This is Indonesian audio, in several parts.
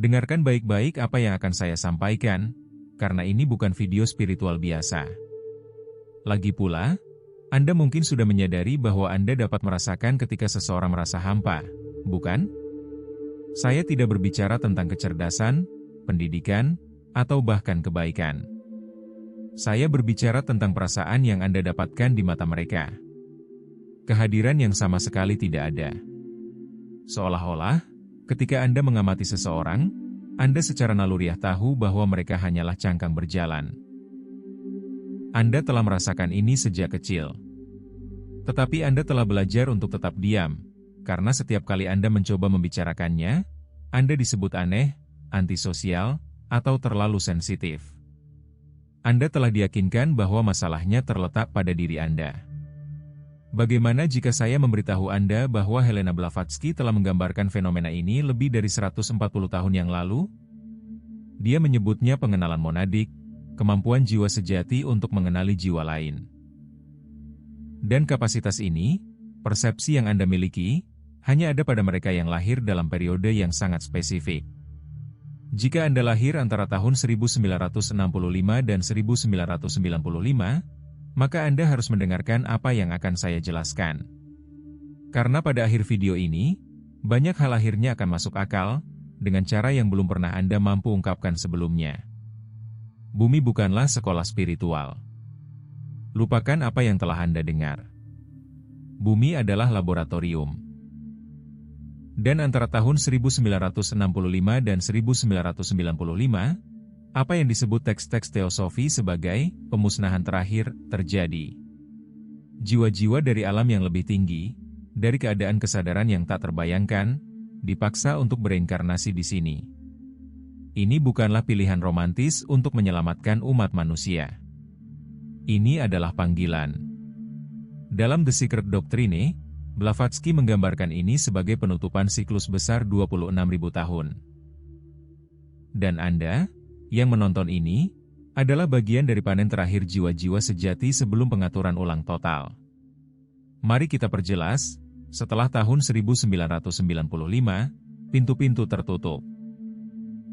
Dengarkan baik-baik apa yang akan saya sampaikan, karena ini bukan video spiritual biasa. Lagi pula, Anda mungkin sudah menyadari bahwa Anda dapat merasakan ketika seseorang merasa hampa, bukan? Saya tidak berbicara tentang kecerdasan, pendidikan, atau bahkan kebaikan. Saya berbicara tentang perasaan yang Anda dapatkan di mata mereka. Kehadiran yang sama sekali tidak ada. Seolah-olah, ketika Anda mengamati seseorang, Anda secara naluriah tahu bahwa mereka hanyalah cangkang berjalan. Anda telah merasakan ini sejak kecil. Tetapi Anda telah belajar untuk tetap diam, karena setiap kali Anda mencoba membicarakannya, Anda disebut aneh, antisosial, atau terlalu sensitif. Anda telah diyakinkan bahwa masalahnya terletak pada diri Anda. Bagaimana jika saya memberitahu Anda bahwa Helena Blavatsky telah menggambarkan fenomena ini lebih dari 140 tahun yang lalu? Dia menyebutnya pengenalan monadik, kemampuan jiwa sejati untuk mengenali jiwa lain. Dan kapasitas ini, persepsi yang Anda miliki, hanya ada pada mereka yang lahir dalam periode yang sangat spesifik. Jika Anda lahir antara tahun 1965 dan 1995, maka Anda harus mendengarkan apa yang akan saya jelaskan. Karena pada akhir video ini, banyak hal akhirnya akan masuk akal, dengan cara yang belum pernah Anda mampu ungkapkan sebelumnya. Bumi bukanlah sekolah spiritual. Lupakan apa yang telah Anda dengar. Bumi adalah laboratorium. Dan antara tahun 1965 dan 1995, apa yang disebut teks-teks teosofi sebagai pemusnahan terakhir terjadi. Jiwa-jiwa dari alam yang lebih tinggi, dari keadaan kesadaran yang tak terbayangkan, dipaksa untuk bereinkarnasi di sini. Ini bukanlah pilihan romantis untuk menyelamatkan umat manusia. Ini adalah panggilan. Dalam The Secret Doctrine, Blavatsky menggambarkan ini sebagai penutupan siklus besar 26.000 tahun. Dan Anda, yang menonton ini, adalah bagian dari panen terakhir jiwa-jiwa sejati sebelum pengaturan ulang total. Mari kita perjelas, setelah tahun 1995, pintu-pintu tertutup.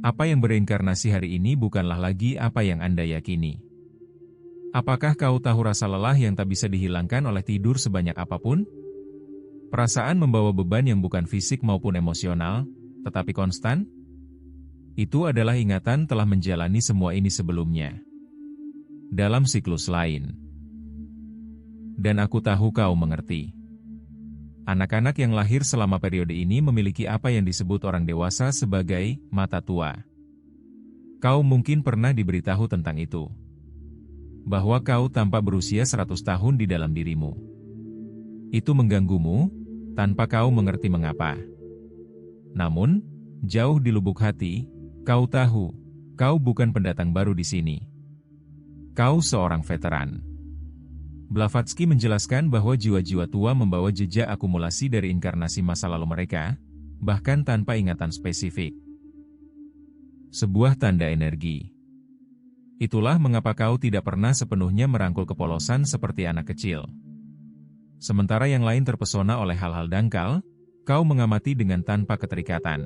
Apa yang bereinkarnasi hari ini bukanlah lagi apa yang Anda yakini. Apakah kau tahu rasa lelah yang tak bisa dihilangkan oleh tidur sebanyak apapun? Perasaan membawa beban yang bukan fisik maupun emosional, tetapi konstan? Itu adalah ingatan telah menjalani semua ini sebelumnya. Dalam siklus lain. Dan aku tahu kau mengerti. Anak-anak yang lahir selama periode ini memiliki apa yang disebut orang dewasa sebagai mata tua. Kau mungkin pernah diberitahu tentang itu. Bahwa kau tampak berusia 100 tahun di dalam dirimu. Itu mengganggumu, tanpa kau mengerti mengapa. Namun, jauh di lubuk hati, kau tahu, kau bukan pendatang baru di sini. Kau seorang veteran. Blavatsky menjelaskan bahwa jiwa-jiwa tua membawa jejak akumulasi dari inkarnasi masa lalu mereka, bahkan tanpa ingatan spesifik. Sebuah tanda energi. Itulah mengapa kau tidak pernah sepenuhnya merangkul kepolosan seperti anak kecil. Sementara yang lain terpesona oleh hal-hal dangkal, kau mengamati dengan tanpa keterikatan.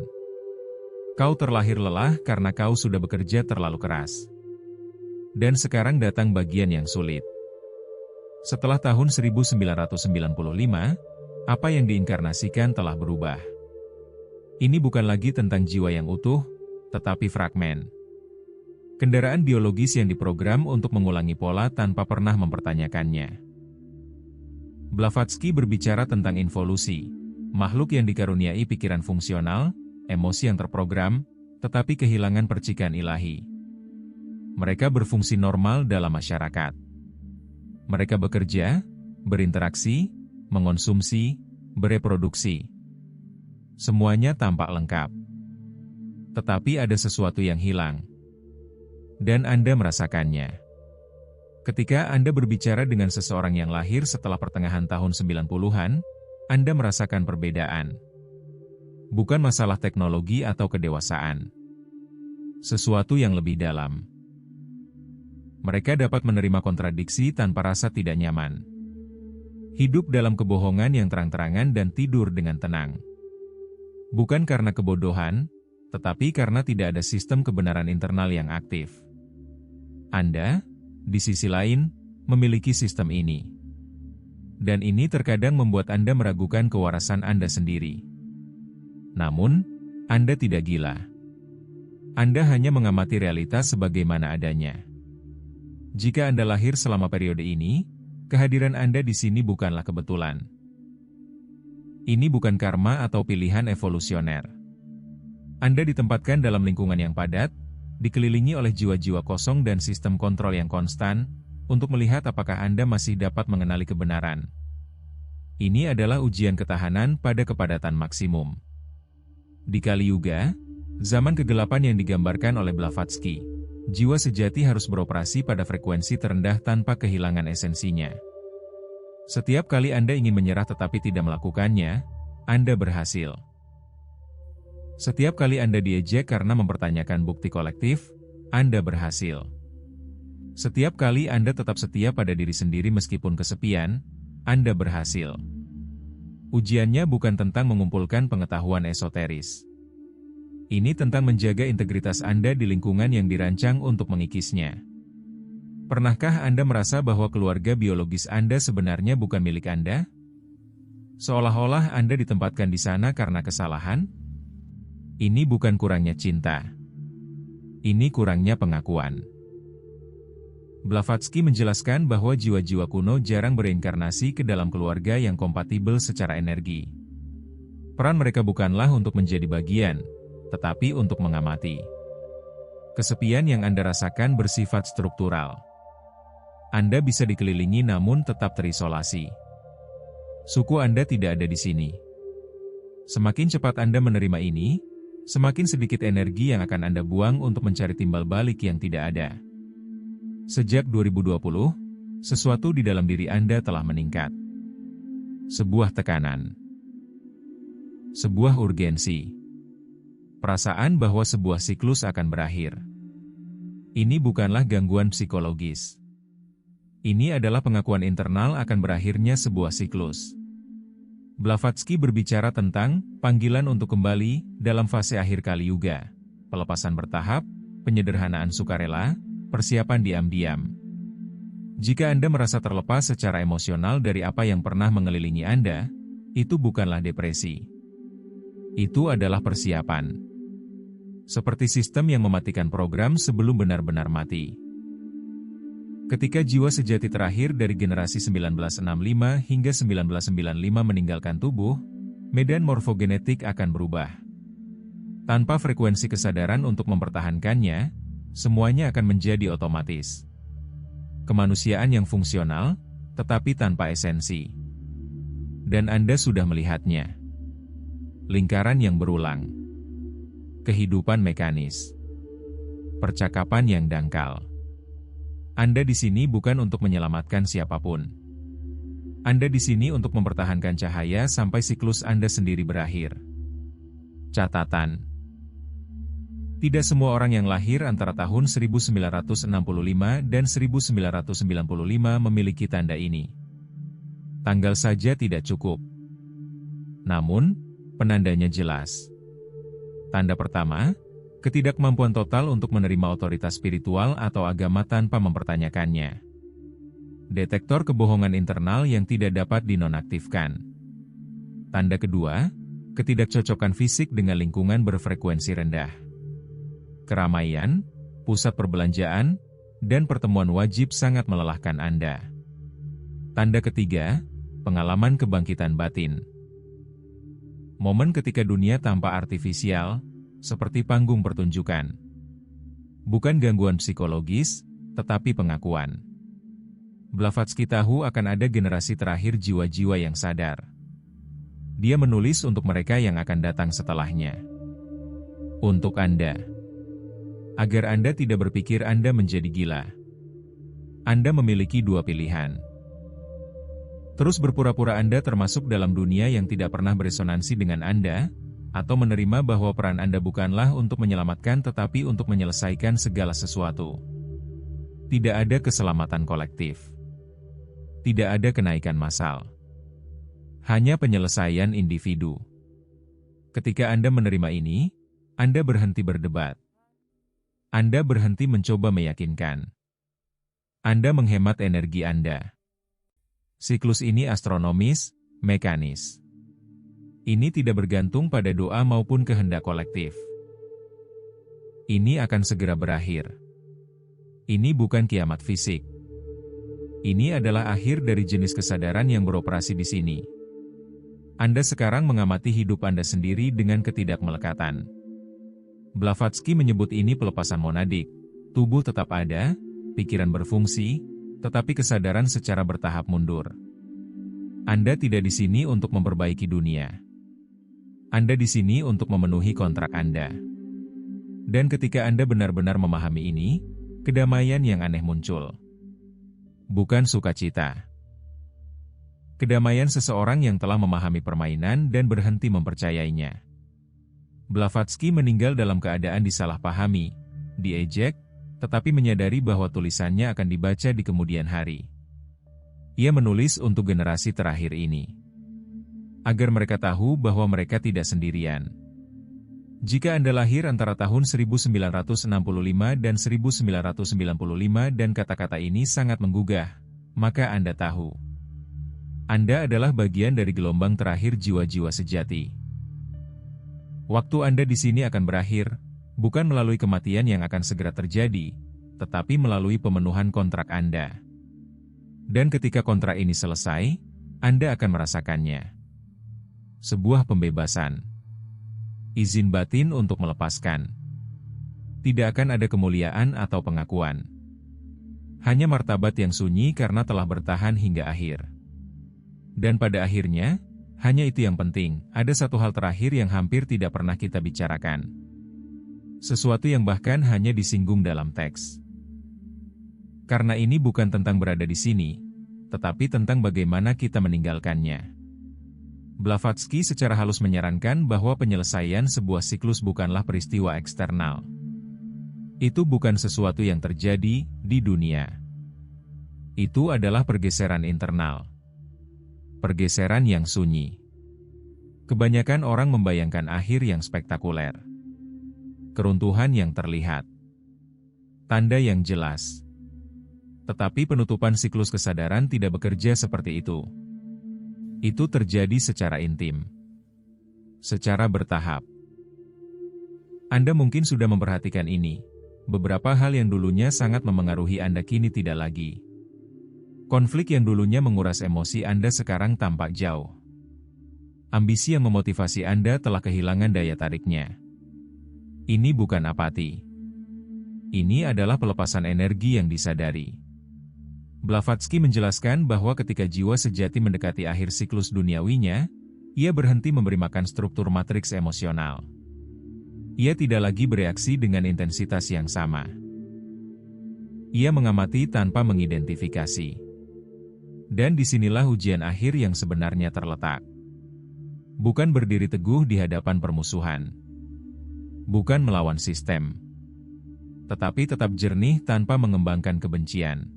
Kau terlahir lelah karena kau sudah bekerja terlalu keras. Dan sekarang datang bagian yang sulit. Setelah tahun 1995, apa yang diinkarnasikan telah berubah. Ini bukan lagi tentang jiwa yang utuh, tetapi fragmen. Kendaraan biologis yang diprogram untuk mengulangi pola tanpa pernah mempertanyakannya. Blavatsky berbicara tentang involusi, makhluk yang dikaruniai pikiran fungsional, emosi yang terprogram, tetapi kehilangan percikan ilahi. Mereka berfungsi normal dalam masyarakat. Mereka bekerja, berinteraksi, mengonsumsi, bereproduksi. Semuanya tampak lengkap. Tetapi ada sesuatu yang hilang. Dan Anda merasakannya. Ketika Anda berbicara dengan seseorang yang lahir setelah pertengahan tahun 90-an, Anda merasakan perbedaan. Bukan masalah teknologi atau kedewasaan. Sesuatu yang lebih dalam. Mereka dapat menerima kontradiksi tanpa rasa tidak nyaman. Hidup dalam kebohongan yang terang-terangan dan tidur dengan tenang. Bukan karena kebodohan, tetapi karena tidak ada sistem kebenaran internal yang aktif. Anda, di sisi lain, memiliki sistem ini. Dan ini terkadang membuat Anda meragukan kewarasan Anda sendiri. Namun, Anda tidak gila. Anda hanya mengamati realitas sebagaimana adanya. Jika Anda lahir selama periode ini, kehadiran Anda di sini bukanlah kebetulan. Ini bukan karma atau pilihan evolusioner. Anda ditempatkan dalam lingkungan yang padat, dikelilingi oleh jiwa-jiwa kosong dan sistem kontrol yang konstan, untuk melihat apakah Anda masih dapat mengenali kebenaran. Ini adalah ujian ketahanan pada kepadatan maksimum. Di Kali Yuga, zaman kegelapan yang digambarkan oleh Blavatsky, jiwa sejati harus beroperasi pada frekuensi terendah tanpa kehilangan esensinya. Setiap kali Anda ingin menyerah tetapi tidak melakukannya, Anda berhasil. Setiap kali Anda diejek karena mempertanyakan bukti kolektif, Anda berhasil. Setiap kali Anda tetap setia pada diri sendiri meskipun kesepian, Anda berhasil. Ujiannya bukan tentang mengumpulkan pengetahuan esoteris. Ini tentang menjaga integritas Anda di lingkungan yang dirancang untuk mengikisnya. Pernahkah Anda merasa bahwa keluarga biologis Anda sebenarnya bukan milik Anda? Seolah-olah Anda ditempatkan di sana karena kesalahan? Ini bukan kurangnya cinta. Ini kurangnya pengakuan. Blavatsky menjelaskan bahwa jiwa-jiwa kuno jarang bereinkarnasi ke dalam keluarga yang kompatibel secara energi. Peran mereka bukanlah untuk menjadi bagian, tetapi untuk mengamati. Kesepian yang Anda rasakan bersifat struktural. Anda bisa dikelilingi namun tetap terisolasi. Suku Anda tidak ada di sini. Semakin cepat Anda menerima ini, semakin sedikit energi yang akan Anda buang untuk mencari timbal balik yang tidak ada. Sejak 2020, sesuatu di dalam diri Anda telah meningkat. Sebuah tekanan. Sebuah urgensi. Perasaan bahwa sebuah siklus akan berakhir. Ini bukanlah gangguan psikologis. Ini adalah pengakuan internal akan berakhirnya sebuah siklus. Blavatsky berbicara tentang panggilan untuk kembali dalam fase akhir Kali Yuga, pelepasan bertahap, penyederhanaan sukarela, persiapan diam-diam. Jika Anda merasa terlepas secara emosional dari apa yang pernah mengelilingi Anda, itu bukanlah depresi. Itu adalah persiapan. Seperti sistem yang mematikan program sebelum benar-benar mati. Ketika jiwa sejati terakhir dari generasi 1965 hingga 1995 meninggalkan tubuh, medan morfogenetik akan berubah. Tanpa frekuensi kesadaran untuk mempertahankannya, semuanya akan menjadi otomatis. Kemanusiaan yang fungsional, tetapi tanpa esensi. Dan Anda sudah melihatnya. Lingkaran yang berulang. Kehidupan mekanis. Percakapan yang dangkal. Anda di sini bukan untuk menyelamatkan siapapun. Anda di sini untuk mempertahankan cahaya sampai siklus Anda sendiri berakhir. Catatan. Tidak semua orang yang lahir antara tahun 1965 dan 1995 memiliki tanda ini. Tanggal saja tidak cukup. Namun, penandanya jelas. Tanda pertama, ketidakmampuan total untuk menerima otoritas spiritual atau agama tanpa mempertanyakannya. Detektor kebohongan internal yang tidak dapat dinonaktifkan. Tanda kedua, ketidakcocokan fisik dengan lingkungan berfrekuensi rendah. Keramaian, pusat perbelanjaan, dan pertemuan wajib sangat melelahkan Anda. Tanda ketiga, pengalaman kebangkitan batin. Momen ketika dunia tampak artifisial, seperti panggung pertunjukan. Bukan gangguan psikologis, tetapi pengakuan. Blavatsky tahu akan ada generasi terakhir jiwa-jiwa yang sadar. Dia menulis untuk mereka yang akan datang setelahnya. Untuk Anda. Agar Anda tidak berpikir Anda menjadi gila. Anda memiliki dua pilihan. Terus berpura-pura Anda termasuk dalam dunia yang tidak pernah beresonansi dengan Anda, atau menerima bahwa peran Anda bukanlah untuk menyelamatkan tetapi untuk menyelesaikan segala sesuatu. Tidak ada keselamatan kolektif. Tidak ada kenaikan massal. Hanya penyelesaian individu. Ketika Anda menerima ini, Anda berhenti berdebat. Anda berhenti mencoba meyakinkan. Anda menghemat energi Anda. Siklus ini astronomis, mekanis. Ini tidak bergantung pada doa maupun kehendak kolektif. Ini akan segera berakhir. Ini bukan kiamat fisik. Ini adalah akhir dari jenis kesadaran yang beroperasi di sini. Anda sekarang mengamati hidup Anda sendiri dengan ketidakmelekatan. Blavatsky menyebut ini pelepasan monadik. Tubuh tetap ada, pikiran berfungsi, tetapi kesadaran secara bertahap mundur. Anda tidak di sini untuk memperbaiki dunia. Anda di sini untuk memenuhi kontrak Anda. Dan ketika Anda benar-benar memahami ini, kedamaian yang aneh muncul. Bukan sukacita. Kedamaian seseorang yang telah memahami permainan dan berhenti mempercayainya. Blavatsky meninggal dalam keadaan disalahpahami, diejek, tetapi menyadari bahwa tulisannya akan dibaca di kemudian hari. Ia menulis untuk generasi terakhir ini, agar mereka tahu bahwa mereka tidak sendirian. Jika Anda lahir antara tahun 1965 dan 1995 dan kata-kata ini sangat menggugah, maka Anda tahu. Anda adalah bagian dari gelombang terakhir jiwa-jiwa sejati. Waktu Anda di sini akan berakhir, bukan melalui kematian yang akan segera terjadi, tetapi melalui pemenuhan kontrak Anda. Dan ketika kontrak ini selesai, Anda akan merasakannya. Sebuah pembebasan. Izin batin untuk melepaskan. Tidak akan ada kemuliaan atau pengakuan. Hanya martabat yang sunyi karena telah bertahan hingga akhir. Dan pada akhirnya, hanya itu yang penting, ada satu hal terakhir yang hampir tidak pernah kita bicarakan. Sesuatu yang bahkan hanya disinggung dalam teks. Karena ini bukan tentang berada di sini, tetapi tentang bagaimana kita meninggalkannya. Blavatsky secara halus menyarankan bahwa penyelesaian sebuah siklus bukanlah peristiwa eksternal. Itu bukan sesuatu yang terjadi di dunia. Itu adalah pergeseran internal. Pergeseran yang sunyi. Kebanyakan orang membayangkan akhir yang spektakuler. Keruntuhan yang terlihat. Tanda yang jelas. Tetapi penutupan siklus kesadaran tidak bekerja seperti itu. Itu terjadi secara intim. Secara bertahap. Anda mungkin sudah memperhatikan ini. Beberapa hal yang dulunya sangat memengaruhi Anda kini tidak lagi. Konflik yang dulunya menguras emosi Anda sekarang tampak jauh. Ambisi yang memotivasi Anda telah kehilangan daya tariknya. Ini bukan apati. Ini adalah pelepasan energi yang disadari. Blavatsky menjelaskan bahwa ketika jiwa sejati mendekati akhir siklus duniawinya, ia berhenti memberi makan struktur matriks emosional. Ia tidak lagi bereaksi dengan intensitas yang sama. Ia mengamati tanpa mengidentifikasi. Dan disinilah ujian akhir yang sebenarnya terletak. Bukan berdiri teguh di hadapan permusuhan. Bukan melawan sistem. Tetapi tetap jernih tanpa mengembangkan kebencian.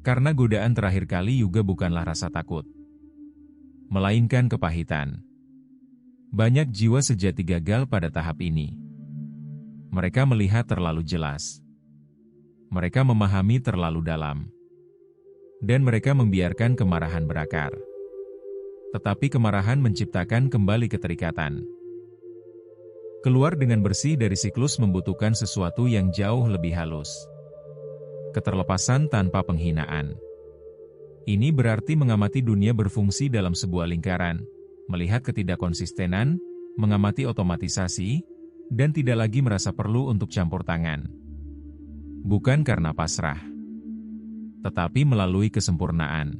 Karena godaan terakhir kali juga bukanlah rasa takut, melainkan kepahitan. Banyak jiwa sejati gagal pada tahap ini. Mereka melihat terlalu jelas. Mereka memahami terlalu dalam. Dan mereka membiarkan kemarahan berakar. Tetapi kemarahan menciptakan kembali keterikatan. Keluar dengan bersih dari siklus membutuhkan sesuatu yang jauh lebih halus. Keterlepasan tanpa penghinaan. Ini berarti mengamati dunia berfungsi dalam sebuah lingkaran, melihat ketidakkonsistenan, mengamati otomatisasi, dan tidak lagi merasa perlu untuk campur tangan. Bukan karena pasrah, tetapi melalui kesempurnaan.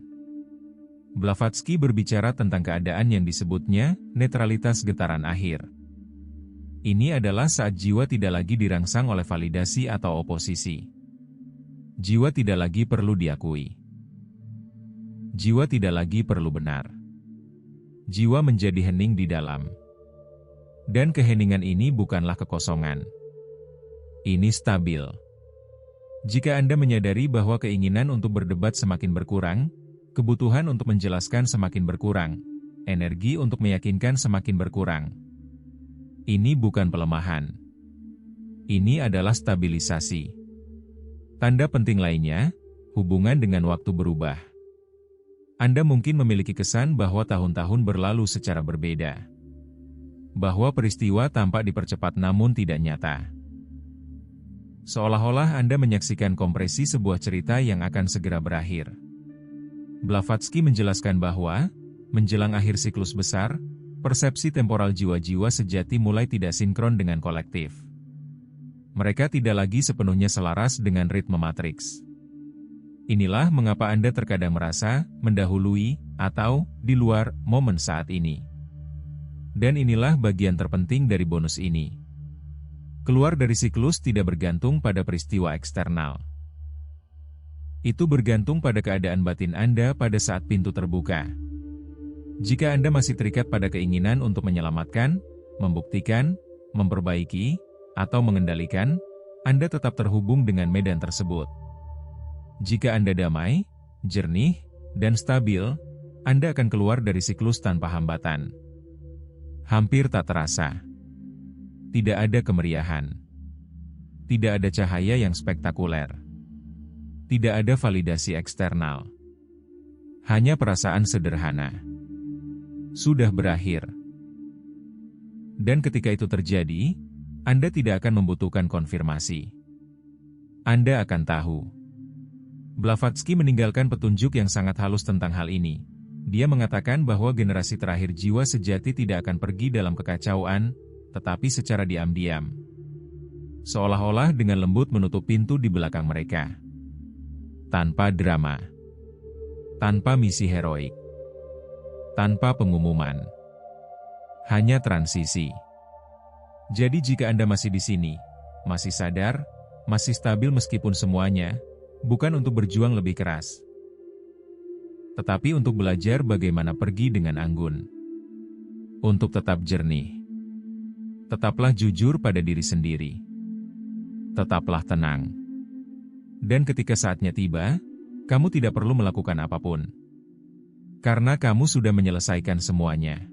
Blavatsky berbicara tentang keadaan yang disebutnya netralitas getaran akhir. Ini adalah saat jiwa tidak lagi dirangsang oleh validasi atau oposisi. Jiwa tidak lagi perlu diakui. Jiwa tidak lagi perlu benar. Jiwa menjadi hening di dalam. Dan keheningan ini bukanlah kekosongan. Ini stabil. Jika Anda menyadari bahwa keinginan untuk berdebat semakin berkurang, kebutuhan untuk menjelaskan semakin berkurang, energi untuk meyakinkan semakin berkurang, Ini bukan pelemahan. Ini adalah stabilisasi. Tanda penting lainnya, hubungan dengan waktu berubah. Anda mungkin memiliki kesan bahwa tahun-tahun berlalu secara berbeda. Bahwa peristiwa tampak dipercepat namun tidak nyata. Seolah-olah Anda menyaksikan kompresi sebuah cerita yang akan segera berakhir. Blavatsky menjelaskan bahwa, menjelang akhir siklus besar, persepsi temporal jiwa-jiwa sejati mulai tidak sinkron dengan kolektif. Mereka tidak lagi sepenuhnya selaras dengan ritme matriks. Inilah mengapa Anda terkadang merasa mendahului atau di luar momen saat ini. Dan inilah bagian terpenting dari bonus ini. Keluar dari siklus tidak bergantung pada peristiwa eksternal. Itu bergantung pada keadaan batin Anda pada saat pintu terbuka. Jika Anda masih terikat pada keinginan untuk menyelamatkan, membuktikan, memperbaiki, atau mengendalikan, Anda tetap terhubung dengan medan tersebut. Jika Anda damai, jernih, dan stabil, Anda akan keluar dari siklus tanpa hambatan. Hampir tak terasa. Tidak ada kemeriahan. Tidak ada cahaya yang spektakuler. Tidak ada validasi eksternal. Hanya perasaan sederhana. Sudah berakhir. Dan ketika itu terjadi, Anda tidak akan membutuhkan konfirmasi. Anda akan tahu. Blavatsky meninggalkan petunjuk yang sangat halus tentang hal ini. Dia mengatakan bahwa generasi terakhir jiwa sejati tidak akan pergi dalam kekacauan, tetapi secara diam-diam. Seolah-olah dengan lembut menutup pintu di belakang mereka. Tanpa drama. Tanpa misi heroik. Tanpa pengumuman. Hanya transisi. Jadi jika Anda masih di sini, masih sadar, masih stabil meskipun semuanya, bukan untuk berjuang lebih keras, tetapi untuk belajar bagaimana pergi dengan anggun. Untuk tetap jernih. Tetaplah jujur pada diri sendiri. Tetaplah tenang. Dan ketika saatnya tiba, kamu tidak perlu melakukan apapun. Karena kamu sudah menyelesaikan semuanya.